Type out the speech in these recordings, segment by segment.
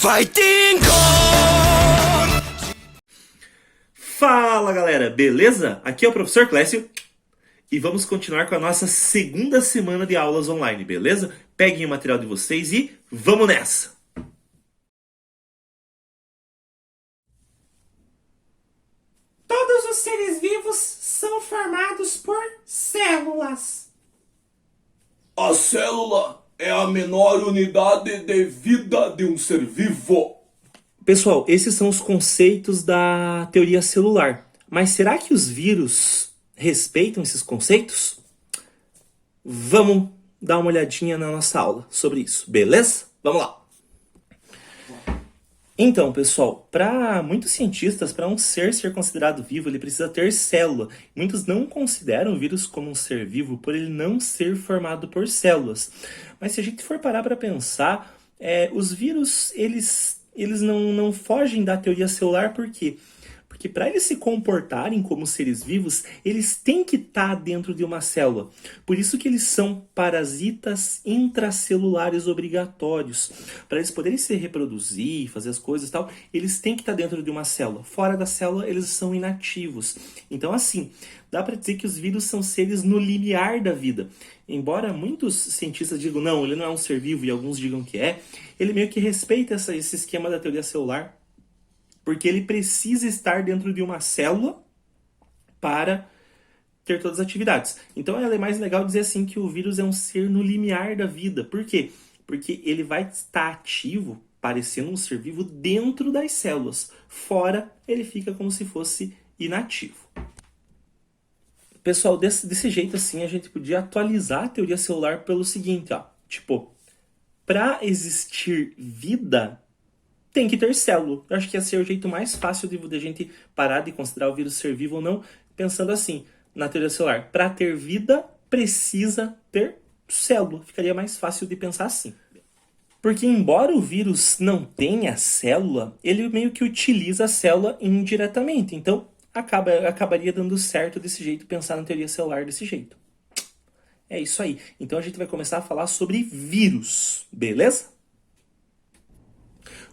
Fighting Kong! Fala galera, beleza? Aqui é o Professor Clécio e vamos continuar com a nossa segunda semana de aulas online, beleza? Peguem o material de vocês e vamos nessa! Todos os seres vivos são formados por células. A célula é a menor unidade de vida de um ser vivo. Pessoal, esses são os conceitos da teoria celular. Mas será que os vírus respeitam esses conceitos? Vamos dar uma olhadinha na nossa aula sobre isso, beleza? Vamos lá! Então, pessoal, para muitos cientistas, para um ser considerado vivo, ele precisa ter célula. Muitos não consideram o vírus como um ser vivo por ele não ser formado por células. Mas se a gente for parar para pensar, os vírus, eles não fogem da teoria celular, por quê? Porque para eles se comportarem como seres vivos, eles têm que estar dentro de uma célula. Por isso que eles são parasitas intracelulares obrigatórios. Para eles poderem se reproduzir, fazer as coisas e tal, eles têm que estar dentro de uma célula. Fora da célula, eles são inativos. Então, assim, dá para dizer que os vírus são seres no limiar da vida. Embora muitos cientistas digam, não, ele não é um ser vivo, e alguns digam que é, ele meio que respeita esse esquema da teoria celular, porque ele precisa estar dentro de uma célula para ter todas as atividades. Então é mais legal dizer assim que o vírus é um ser no limiar da vida. Por quê? Porque ele vai estar ativo, parecendo um ser vivo, dentro das células. Fora, ele fica como se fosse inativo. Pessoal, desse jeito assim, a gente podia atualizar a teoria celular pelo seguinte, ó. Tipo, para existir vida, tem que ter célula. Eu acho que esse é o jeito mais fácil de a gente parar de considerar o vírus ser vivo ou não, pensando assim, na teoria celular. Para ter vida, precisa ter célula. Ficaria mais fácil de pensar assim. Porque embora o vírus não tenha célula, ele meio que utiliza a célula indiretamente. Então, acabaria dando certo desse jeito, pensar na teoria celular desse jeito. É isso aí. Então a gente vai começar a falar sobre vírus, beleza?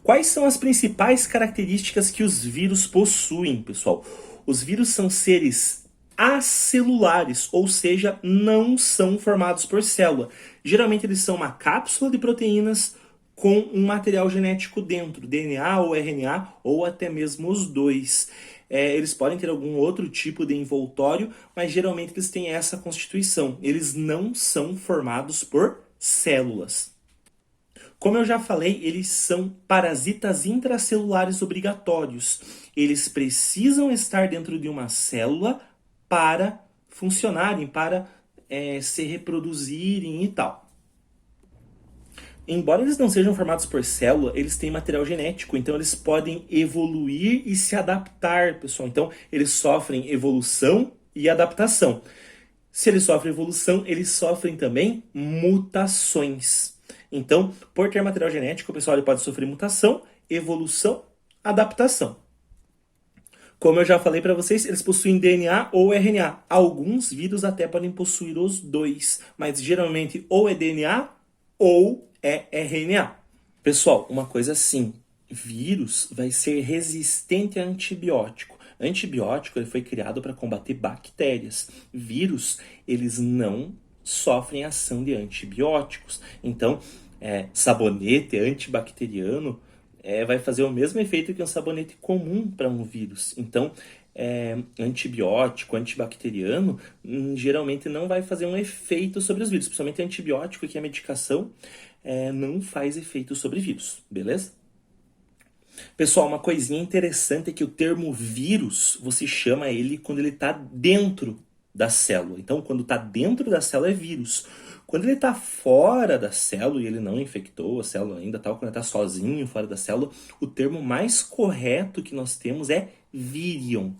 Quais são as principais características que os vírus possuem, pessoal? Os vírus são seres acelulares, ou seja, não são formados por célula. Geralmente eles são uma cápsula de proteínas com um material genético dentro, DNA ou RNA, ou até mesmo os dois. Eles podem ter algum outro tipo de envoltório, mas geralmente eles têm essa constituição. Eles não são formados por células. Como eu já falei, eles são parasitas intracelulares obrigatórios. Eles precisam estar dentro de uma célula para funcionarem, para se reproduzirem e tal. Embora eles não sejam formados por célula, eles têm material genético, então eles podem evoluir e se adaptar, pessoal. Então, eles sofrem evolução e adaptação. Se eles sofrem evolução, eles sofrem também mutações. Então, por ter material genético, o pessoal ele pode sofrer mutação, evolução, adaptação. Como eu já falei para vocês, eles possuem DNA ou RNA. Alguns vírus até podem possuir os dois, mas geralmente ou é DNA ou é RNA. Pessoal, uma coisa assim, vírus vai ser resistente a antibiótico. Antibiótico ele foi criado para combater bactérias. Vírus, eles não sofrem ação de antibióticos. Então, sabonete antibacteriano vai fazer o mesmo efeito que um sabonete comum para um vírus. Então, antibiótico, antibacteriano, geralmente não vai fazer um efeito sobre os vírus. Principalmente antibiótico, que é medicação, não faz efeito sobre vírus, beleza? Pessoal, uma coisinha interessante é que o termo vírus, você chama ele quando ele está dentro da célula. Então, quando está dentro da célula é vírus. Quando ele está fora da célula e ele não infectou a célula ainda, tal, quando ele está sozinho fora da célula, o termo mais correto que nós temos é vírion.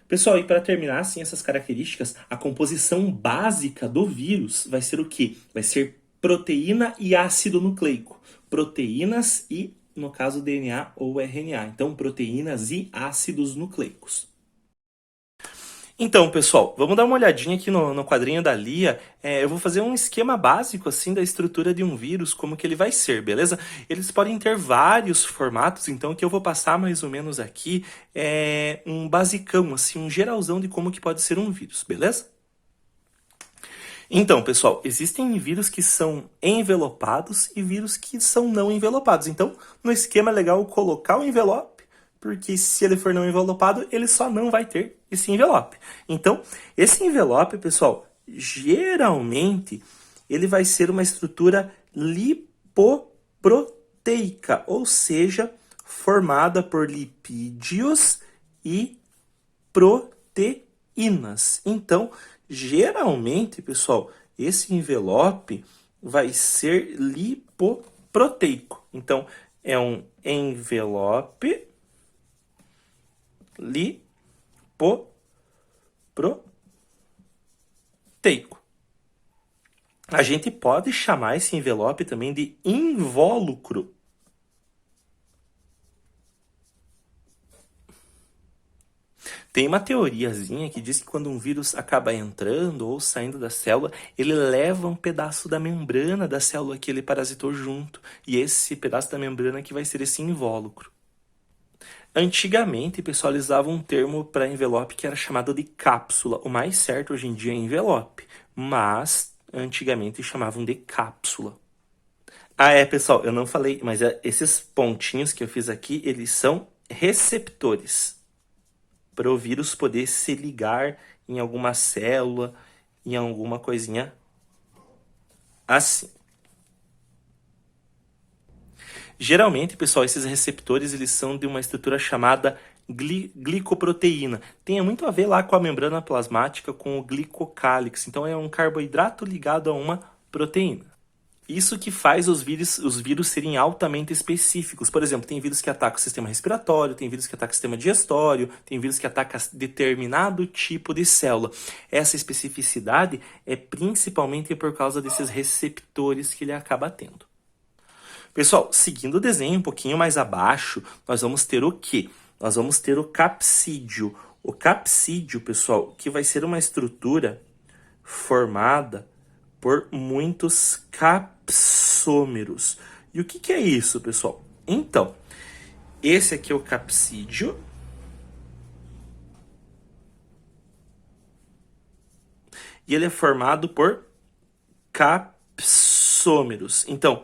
Pessoal, e para terminar assim essas características, a composição básica do vírus vai ser o quê? Vai ser proteína e ácido nucleico. Proteínas e, no caso, DNA ou RNA. Então, proteínas e ácidos nucleicos. Então, pessoal, vamos dar uma olhadinha aqui no quadrinho da Lia. Eu vou fazer um esquema básico, assim, da estrutura de um vírus, como que ele vai ser, beleza? Eles podem ter vários formatos, então o que eu vou passar mais ou menos aqui é um basicão, assim, um geralzão de como que pode ser um vírus, beleza? Então, pessoal, existem vírus que são envelopados e vírus que são não envelopados. Então, no esquema é legal colocar o envelope, porque se ele for não envelopado, ele só não vai ter esse envelope. Então, esse envelope, pessoal, geralmente ele vai ser uma estrutura lipoproteica, ou seja, formada por lipídios e proteínas. Então, geralmente, pessoal, esse envelope vai ser lipoproteico. Então, é um envelope lipoproteico. A gente pode chamar esse envelope também de invólucro. Tem uma teoriazinha que diz que quando um vírus acaba entrando ou saindo da célula, ele leva um pedaço da membrana da célula que ele parasitou junto. E esse pedaço da membrana que vai ser esse invólucro. Antigamente, pessoal, eles usavam um termo para envelope que era chamado de cápsula. O mais certo hoje em dia é envelope, mas antigamente chamavam de cápsula. Pessoal, eu não falei, mas esses pontinhos que eu fiz aqui, eles são receptores para o vírus poder se ligar em alguma célula, em alguma coisinha assim. Geralmente, pessoal, esses receptores eles são de uma estrutura chamada glicoproteína. Tem muito a ver lá com a membrana plasmática, com o glicocálix. Então, é um carboidrato ligado a uma proteína. Isso que faz os vírus serem altamente específicos. Por exemplo, tem vírus que atacam o sistema respiratório, tem vírus que atacam o sistema digestório, tem vírus que atacam determinado tipo de célula. Essa especificidade é principalmente por causa desses receptores que ele acaba tendo. Pessoal, seguindo o desenho um pouquinho mais abaixo, nós vamos ter o quê? Nós vamos ter o capsídio. O capsídio, pessoal, que vai ser uma estrutura formada por muitos capsômeros. E o que é isso, pessoal? Então, esse aqui é o capsídio. E ele é formado por capsômeros. Então,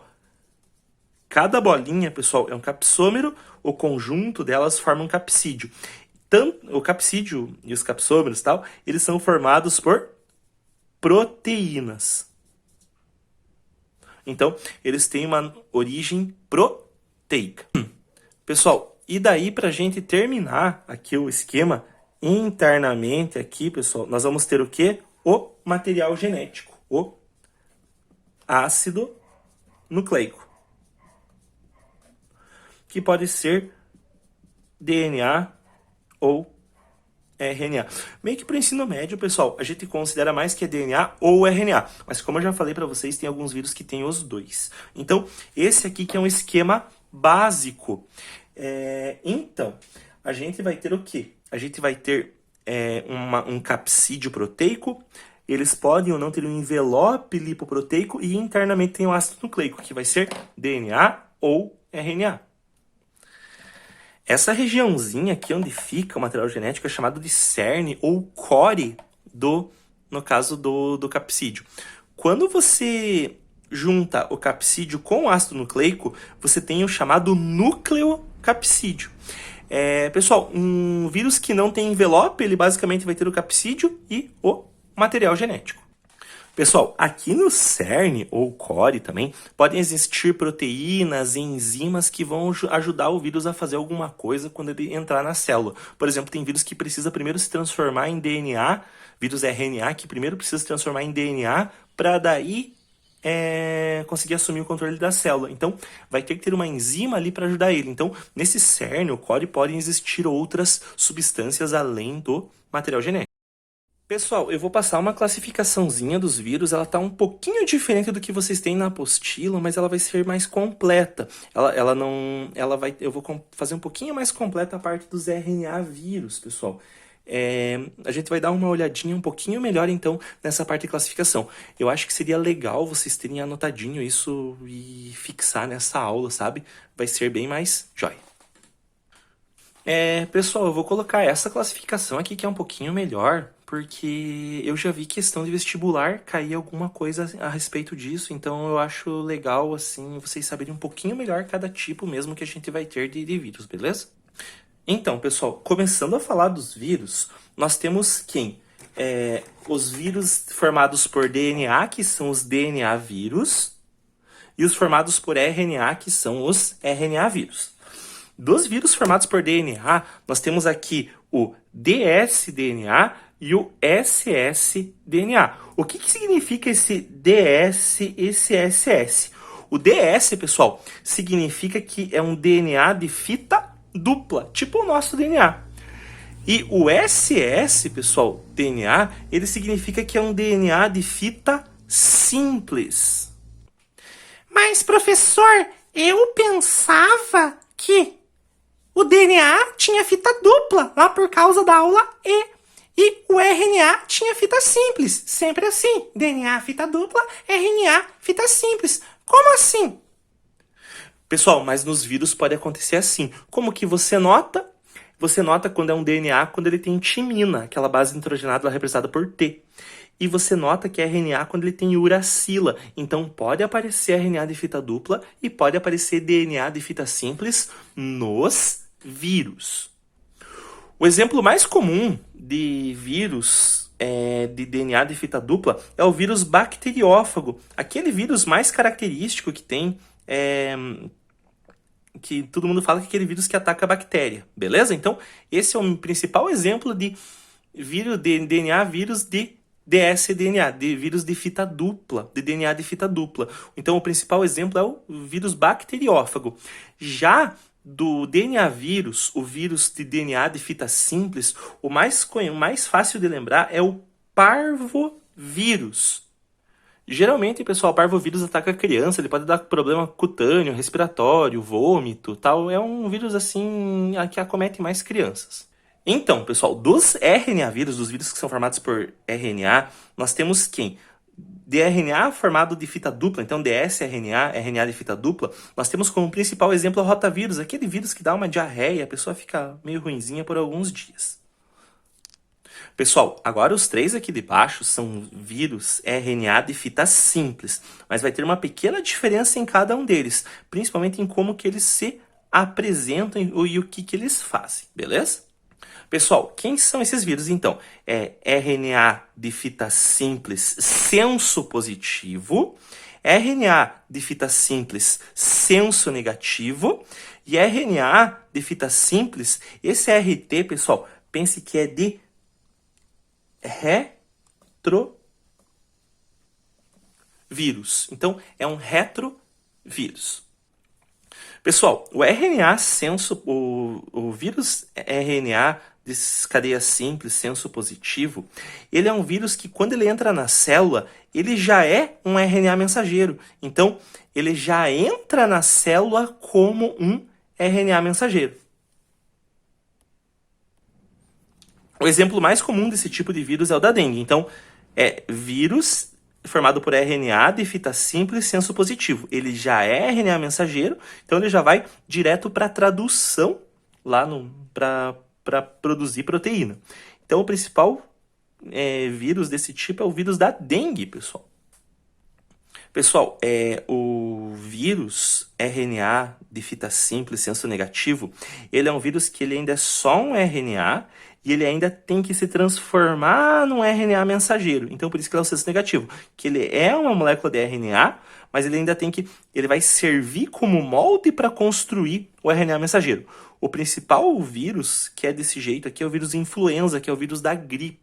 cada bolinha, pessoal, é um capsômero, o conjunto delas forma um capsídio. Tanto, o capsídio e os capsômeros, tal, eles são formados por proteínas. Então, eles têm uma origem proteica. Pessoal, e daí para a gente terminar aqui o esquema, internamente aqui, pessoal, nós vamos ter o quê? O material genético, o ácido nucleico, que pode ser DNA ou RNA. Meio que para o ensino médio, pessoal, a gente considera mais que é DNA ou RNA. Mas como eu já falei para vocês, tem alguns vírus que tem os dois. Então, esse aqui que é um esquema básico. Então, a gente vai ter o quê? A gente vai ter um capsídio proteico. Eles podem ou não ter um envelope lipoproteico e internamente tem o ácido nucleico, que vai ser DNA ou RNA. Essa regiãozinha aqui onde fica o material genético é chamado de cerne ou core no caso do capsídio. Quando você junta o capsídio com o ácido nucleico, você tem o chamado núcleo capsídio. Pessoal, um vírus que não tem envelope, ele basicamente vai ter o capsídio e o material genético. Pessoal, aqui no cerne, ou core também, podem existir proteínas e enzimas que vão ajudar o vírus a fazer alguma coisa quando ele entrar na célula. Por exemplo, tem vírus que precisa primeiro se transformar em DNA, vírus RNA que primeiro precisa se transformar em DNA para daí conseguir assumir o controle da célula. Então, vai ter que ter uma enzima ali para ajudar ele. Então, nesse cerne, o core, podem existir outras substâncias além do material genético. Pessoal, eu vou passar uma classificaçãozinha dos vírus, ela tá um pouquinho diferente do que vocês têm na apostila, mas ela vai ser mais completa. Eu vou fazer um pouquinho mais completa a parte dos RNA vírus, pessoal. a gente vai dar uma olhadinha um pouquinho melhor, então, nessa parte de classificação. Eu acho que seria legal vocês terem anotadinho isso e fixar nessa aula, sabe? Vai ser bem mais jóia. Pessoal, eu vou colocar essa classificação aqui que é um pouquinho melhor, porque eu já vi questão de vestibular cair alguma coisa a respeito disso, então eu acho legal, assim, vocês saberem um pouquinho melhor cada tipo mesmo que a gente vai ter de vírus, beleza? Então, pessoal, começando a falar dos vírus, nós temos quem? Os vírus formados por DNA, que são os DNA vírus, e os formados por RNA, que são os RNA vírus. Dos vírus formados por DNA, nós temos aqui o dsDNA e o ssDNA. O que significa esse DS e esse SS? O DS, pessoal, significa que é um DNA de fita dupla, tipo o nosso DNA. E o SS, pessoal, DNA, ele significa que é um DNA de fita simples. Mas, professor, eu pensava que o DNA tinha fita dupla lá por causa da aula E. E o RNA tinha fita simples. Sempre assim. DNA fita dupla, RNA fita simples. Como assim? Pessoal, mas nos vírus pode acontecer assim. Como que você nota? Você nota quando é um DNA, quando ele tem timina, aquela base nitrogenada lá representada por T. E você nota que é RNA quando ele tem uracila. Então pode aparecer RNA de fita dupla e pode aparecer DNA de fita simples nos vírus. O exemplo mais comum de vírus de DNA de fita dupla é o vírus bacteriófago. Aquele vírus mais característico que tem, que todo mundo fala que é aquele vírus que ataca a bactéria, beleza? Então, esse é o principal exemplo de vírus de DNA, vírus de dsDNA, de vírus de fita dupla, de DNA de fita dupla. Então, o principal exemplo é o vírus bacteriófago. Já do DNA vírus, o vírus de DNA de fita simples, o mais fácil de lembrar é o parvovírus. Geralmente, pessoal, o parvovírus ataca a criança, ele pode dar problema cutâneo, respiratório, vômito, tal. É um vírus, assim, que acomete mais crianças. Então, pessoal, dos RNA vírus, dos vírus que são formados por RNA, nós temos quem? DNA formado de fita dupla, então dsRNA, RNA de fita dupla, nós temos como principal exemplo o rotavírus, aquele vírus que dá uma diarreia, a pessoa fica meio ruinzinha por alguns dias. Pessoal, agora os três aqui de baixo são vírus RNA de fita simples, mas vai ter uma pequena diferença em cada um deles, principalmente em como que eles se apresentam e o que eles fazem, beleza? Pessoal, quem são esses vírus, então? É RNA de fita simples senso positivo, RNA de fita simples senso negativo e RNA de fita simples, esse RT, pessoal, pense que é de retrovírus. Então, é um retrovírus. Pessoal, o RNA senso, o vírus RNA de cadeia simples, senso positivo, ele é um vírus que quando ele entra na célula, ele já é um RNA mensageiro. Então, ele já entra na célula como um RNA mensageiro. O exemplo mais comum desse tipo de vírus é o da dengue. Então, é vírus formado por RNA de fita simples senso positivo. Ele já é RNA mensageiro, então ele já vai direto para a tradução lá para produzir proteína. Então, o principal vírus desse tipo é o vírus da dengue, pessoal. Pessoal, o vírus RNA de fita simples senso negativo, ele é um vírus que ele ainda é só um RNA e ele ainda tem que se transformar num RNA mensageiro. Então, por isso que ele é o senso negativo, que ele é uma molécula de RNA, mas ele ainda ele vai servir como molde para construir o RNA mensageiro. O principal vírus que é desse jeito aqui é o vírus influenza, que é o vírus da gripe.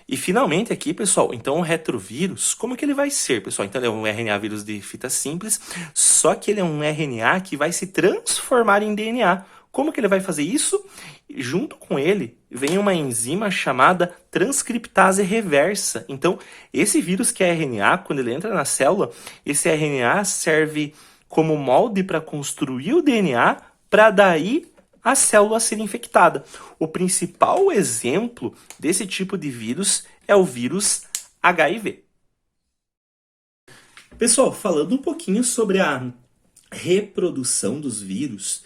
E finalmente aqui, pessoal, então o retrovírus, como que ele vai ser, pessoal? Então ele é um RNA vírus de fita simples, só que ele é um RNA que vai se transformar em DNA. Como que ele vai fazer isso? Junto com ele vem uma enzima chamada transcriptase reversa. Então, esse vírus que é RNA, quando ele entra na célula, esse RNA serve como molde para construir o DNA, para daí a célula a ser infectada. O principal exemplo desse tipo de vírus é o vírus HIV. Pessoal, falando um pouquinho sobre a reprodução dos vírus,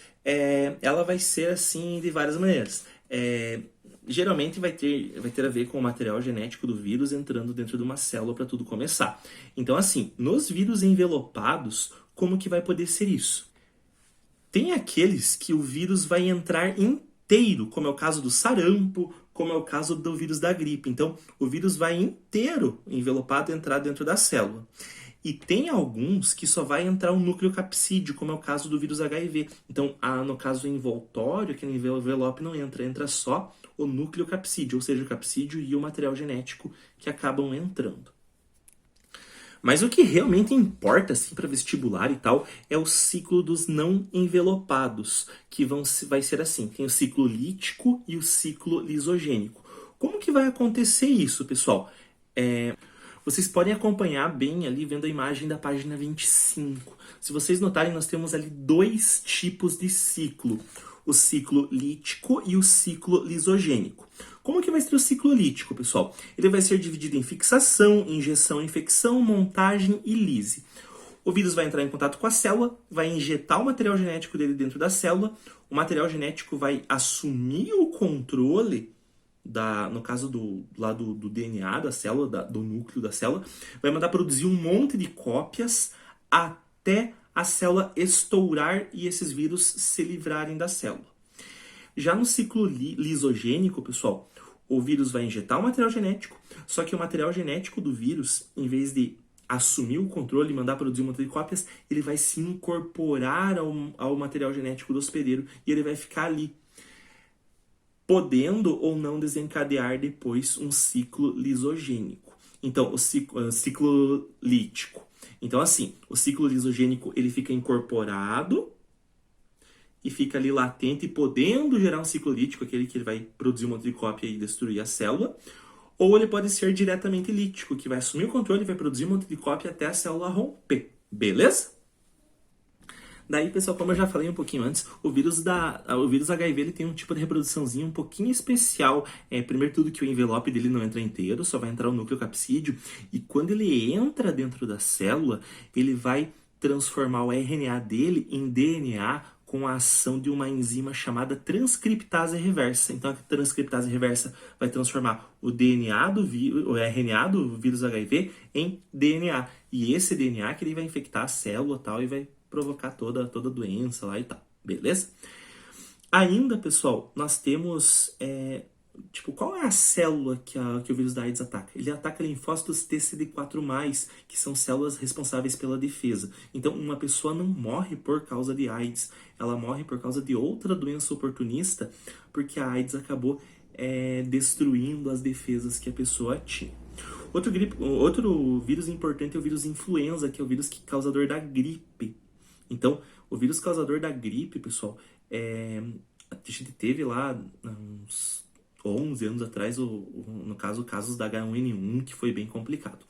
ela vai ser assim de várias maneiras. Geralmente vai ter a ver com o material genético do vírus entrando dentro de uma célula para tudo começar. Então, assim, nos vírus envelopados, como que vai poder ser isso? Tem aqueles que o vírus vai entrar inteiro, como é o caso do sarampo, como é o caso do vírus da gripe. Então, o vírus vai inteiro envelopado entrar dentro da célula. E tem alguns que só vai entrar o núcleo capsídeo, como é o caso do vírus HIV. Então, no caso envoltório, aquele envelope não entra, entra só o núcleo capsídeo, ou seja, o capsídeo e o material genético que acabam entrando. Mas o que realmente importa assim, para vestibular e tal é o ciclo dos não envelopados, que vai ser assim, tem o ciclo lítico e o ciclo lisogênico. Como que vai acontecer isso, pessoal? Vocês podem acompanhar bem ali vendo a imagem da página 25. Se vocês notarem, nós temos ali dois tipos de ciclo. O ciclo lítico e o ciclo lisogênico. Como que vai ser o ciclo lítico, pessoal? Ele vai ser dividido em fixação, injeção, infecção, montagem e lise. O vírus vai entrar em contato com a célula, vai injetar o material genético dele dentro da célula, o material genético vai assumir o controle no caso do DNA da célula, do núcleo da célula, vai mandar produzir um monte de cópias até a célula estourar e esses vírus se livrarem da célula. Já no ciclo lisogênico, pessoal, o vírus vai injetar o material genético, só que o material genético do vírus, em vez de assumir o controle e mandar produzir um monte de cópias, ele vai se incorporar ao material genético do hospedeiro e ele vai ficar ali, podendo ou não desencadear depois um ciclo lisogênico. Então, o ciclo lítico. Então, assim, o ciclo lisogênico ele fica incorporado e fica ali latente, podendo gerar um ciclo lítico, aquele que ele vai produzir um monte de cópia e destruir a célula. Ou ele pode ser diretamente lítico, que vai assumir o controle e vai produzir um monte de cópia até a célula romper. Beleza? Daí, pessoal, como eu já falei um pouquinho antes, o vírus HIV ele tem um tipo de reproduçãozinho um pouquinho especial. Primeiro tudo que o envelope dele não entra inteiro, só vai entrar o núcleo capsídeo. E quando ele entra dentro da célula, ele vai transformar o RNA dele em DNA com a ação de uma enzima chamada transcriptase reversa. Então, a transcriptase reversa vai transformar o RNA do vírus HIV em DNA. E esse DNA que ele vai infectar a célula tal, e vai provocar toda a doença lá e tal, beleza? Ainda, pessoal, nós temos, qual é a célula que o vírus da AIDS ataca? Ele ataca linfócitos TCD4+, que são células responsáveis pela defesa. Então, uma pessoa não morre por causa de AIDS, ela morre por causa de outra doença oportunista, porque a AIDS acabou destruindo as defesas que a pessoa tinha. Outro vírus importante é o vírus influenza, que é o vírus causador da gripe. Então, o vírus causador da gripe, pessoal, a gente teve lá uns 11 anos atrás, no caso, casos da H1N1, que foi bem complicado.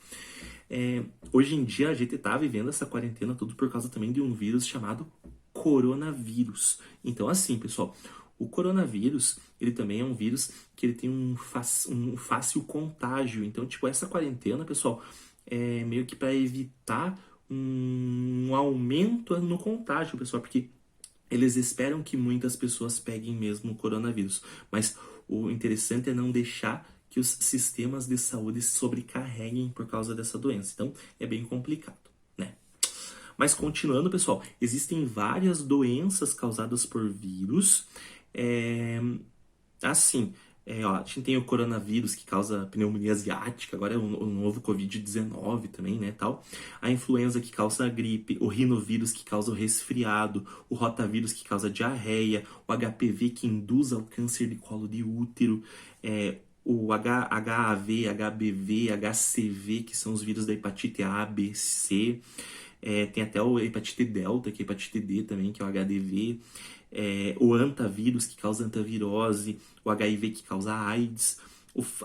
Hoje em dia, a gente tá vivendo essa quarentena tudo por causa também de um vírus chamado coronavírus. Então, assim, pessoal, o coronavírus, ele também é um vírus que ele tem um fácil contágio. Então, essa quarentena, pessoal, é meio que para evitar um aumento no contágio, pessoal, porque eles esperam que muitas pessoas peguem mesmo o coronavírus. Mas o interessante é não deixar que os sistemas de saúde sobrecarreguem por causa dessa doença. Então, é bem complicado, né? Mas continuando, pessoal, existem várias doenças causadas por vírus. A gente tem o coronavírus que causa pneumonia asiática, agora é o novo Covid-19 também, né, tal. A influenza que causa a gripe, o rinovírus que causa o resfriado, o rotavírus que causa diarreia, o HPV que induz ao câncer de colo de útero, o HAV, HBV, HCV, que são os vírus da hepatite A, B, C. Tem até o hepatite delta, que é hepatite D também, que é o HDV. O hantavírus, que causa antavirose, o HIV, que causa AIDS,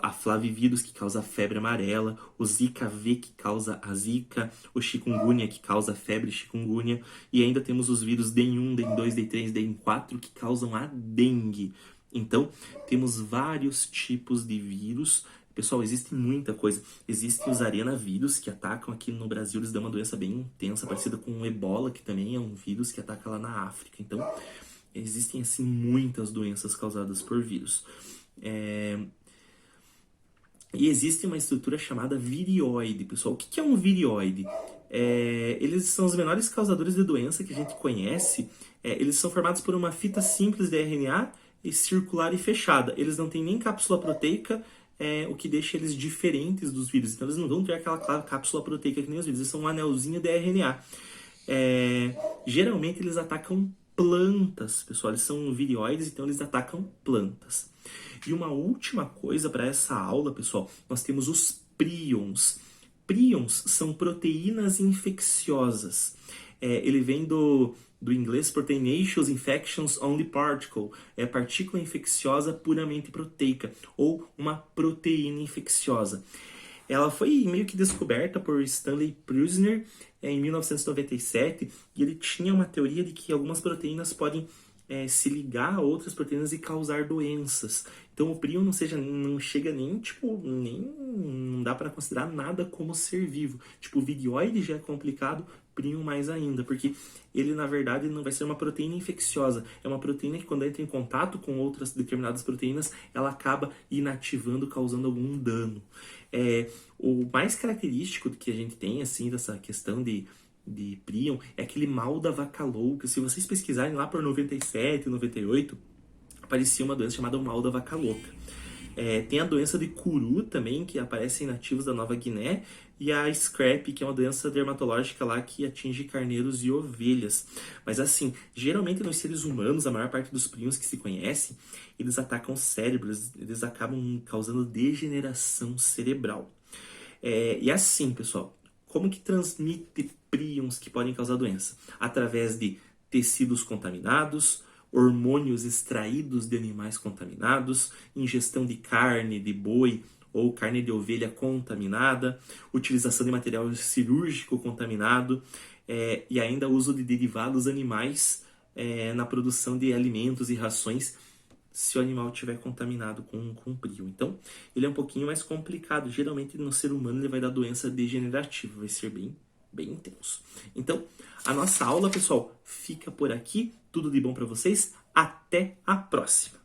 a flavivírus, que causa a febre amarela, o Zika V, que causa a Zika, o chikungunya, que causa a febre chikungunya, e ainda temos os vírus DEN1, DEN2, DEN3, DEN4, que causam a dengue. Então, temos vários tipos de vírus. Pessoal, existe muita coisa. Existem os arenavírus, que atacam aqui no Brasil, eles dão uma doença bem intensa, parecida com o ebola, que também é um vírus que ataca lá na África. Então, existem, assim, muitas doenças causadas por vírus. E existe uma estrutura chamada virióide, pessoal. O que é um virióide? Eles são os menores causadores de doença que a gente conhece. Eles são formados por uma fita simples de RNA e circular e fechada. Eles não têm nem cápsula proteica, o que deixa eles diferentes dos vírus. Então eles não vão ter aquela cápsula proteica que nem os vírus. Eles são um anelzinho de RNA. Geralmente eles atacam plantas, pessoal. Eles são virióides, então eles atacam plantas. E uma última coisa para essa aula, pessoal, nós temos os prions. Prions são proteínas infecciosas. Ele vem do inglês Proteinaceous Infections Only Particle, partícula infecciosa puramente proteica, ou uma proteína infecciosa. Ela foi meio que descoberta por Stanley Prusiner em 1997, e ele tinha uma teoria de que algumas proteínas podem se ligar a outras proteínas e causar doenças. Então o prion não chega nem, não dá para considerar nada como ser vivo. Tipo, o virióide já é complicado, prion mais ainda, porque ele na verdade não vai ser uma proteína infecciosa, é uma proteína que quando entra em contato com outras determinadas proteínas, ela acaba inativando, causando algum dano. O mais característico que a gente tem, assim, dessa questão de prion é aquele mal da vaca louca. Se vocês pesquisarem lá por 97, 98, aparecia uma doença chamada mal da vaca louca. Tem a doença de Kuru também, que aparece em nativos da Nova Guiné, e a Scrap, que é uma doença dermatológica lá que atinge carneiros e ovelhas. Mas assim, geralmente nos seres humanos, a maior parte dos prions que se conhece, eles atacam cérebros, eles acabam causando degeneração cerebral. E assim, pessoal, como que transmite prions que podem causar doença? Através de tecidos contaminados, hormônios extraídos de animais contaminados, ingestão de carne de boi ou carne de ovelha contaminada, utilização de material cirúrgico contaminado, e ainda uso de derivados animais na produção de alimentos e rações, se o animal estiver contaminado com prion. Então, ele é um pouquinho mais complicado. Geralmente, no ser humano, ele vai dar doença degenerativa. Vai ser bem intenso. Então, a nossa aula, pessoal, fica por aqui. Tudo de bom para vocês. Até a próxima!